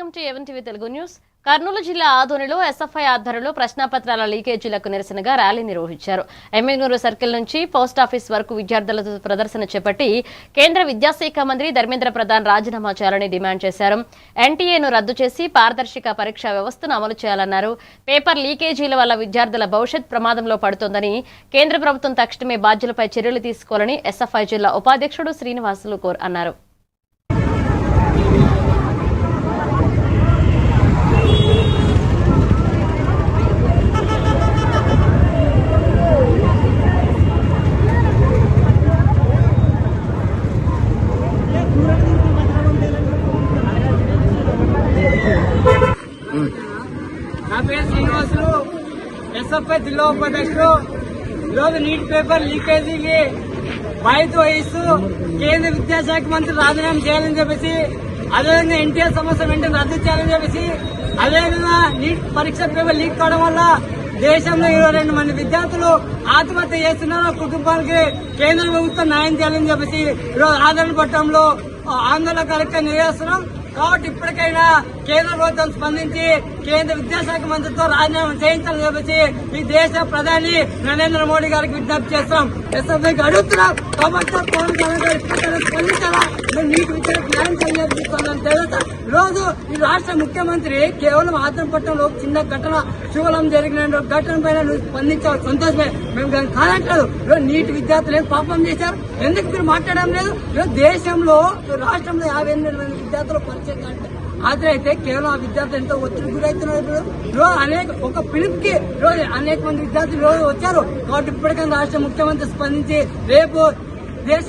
Welcome to even TV Telugu news. Kurnool జిల్లా ఆదోనిలో SFI ఆధ్వర్యంలో ప్రశ్నాపత్రాల లీకేజీలకు నిరసనగా ర్యాలీ నిర్వహించారు. ఎమ్మెగనూరు సర్కిల్ నుంచి పోస్టాఫీస్ వరకు విద్యార్థులతో ప్రదర్శన చేపట్టి కేంద్ర విద్యాశాఖ మంత్రి ధర్మేంద్ర ప్రధాన్ రాజీనామా చేయాలని డిమాండ్ చేశారు. ఎన్టీఏను రద్దు చేసి పారదర్శక పరీక్షా వ్యవస్థను అమలు చేయాలన్నారు. పేపర్ లీకేజీల వల్ల విద్యార్థుల భవిష్యత్ ప్రమాదంలో పడుతోందని, కేంద్ర ప్రభుత్వం తక్షణమే బాధ్యులపై చర్యలు తీసుకోవాలని ఎస్ఎఫ్ఐ జిల్లా ఉపాధ్యక్షుడు శ్రీనివాసులు అన్నారు. నా పేరు శ్రీనివాసులు, ఎస్ఎఫ్ఐ జిల్లా ఉపాధ్యక్షుడు. ఈరోజు నీట్ పేపర్ లీకేజీకి బాధ్యత వహిస్తూ కేంద్ర విద్యాశాఖ మంత్రి రాజీనామా చేయాలని చెప్పేసి, అదేవిధంగా ఎన్టీఆర్ సమస్య వెంటనే రద్దు చేయాలని చెప్పేసి, అదేవిధంగా నీట్ పరీక్ష పేపర్ లీక్ కావడం వల్ల దేశంలో 22 మంది విద్యార్థులు ఆత్మహత్య చేస్తున్నారు. కుటుంబాలకి కేంద్ర ప్రభుత్వం న్యాయం చేయాలని చెప్పేసి ఈరోజు ఆదరణ పట్టణంలో ఆందోళన కార్యక్రమం నిర్వహిస్తున్నాం. కాబట్టి ఇప్పటికైనా కేంద్ర ప్రభుత్వం స్పందించి కేంద్ర విద్యాశాఖ మంత్రితో రాజీనామా చేయించాలని చెప్పేసి ఈ దేశ ప్రధాని నరేంద్ర మోడీ గారికి విజ్ఞప్తి చేస్తాం. ఎస్ఎఫ్ఐకి అడుగుతున్నాం. ప్రభుత్వం స్పందించాలా, నీటి విద్యకు న్యాయం చేయాలని తెలుస్తా. రోజు ఈ రాష్ట్ర ముఖ్యమంత్రి కేవలం ఆత్మపట్నంలో చిన్న ఘటన శుభలం జరిగిన ఘటన పైన స్పందించాలి, సంతోషమే. మేము దాన్ని కాదంటారు. నీటి విద్యార్థులు ఏం పాపం చేశారు, ఎందుకు మీరు మాట్లాడడం లేదు? దేశంలో రాష్ట్రంలో 58 మంది విద్యార్థులు పరిచయం హాజరైతే కేవలం ఆ విద్యార్థులు ఎంతో ఒత్తిడి గురవుతున్నారు. రోజు ఒక పిలుపుకి రోజు అనేక మంది విద్యార్థులు రోజు వచ్చారు. కాబట్టి ఇప్పటికైనా రాష్ట్ర ముఖ్యమంత్రి స్పందించి రేపు దేశ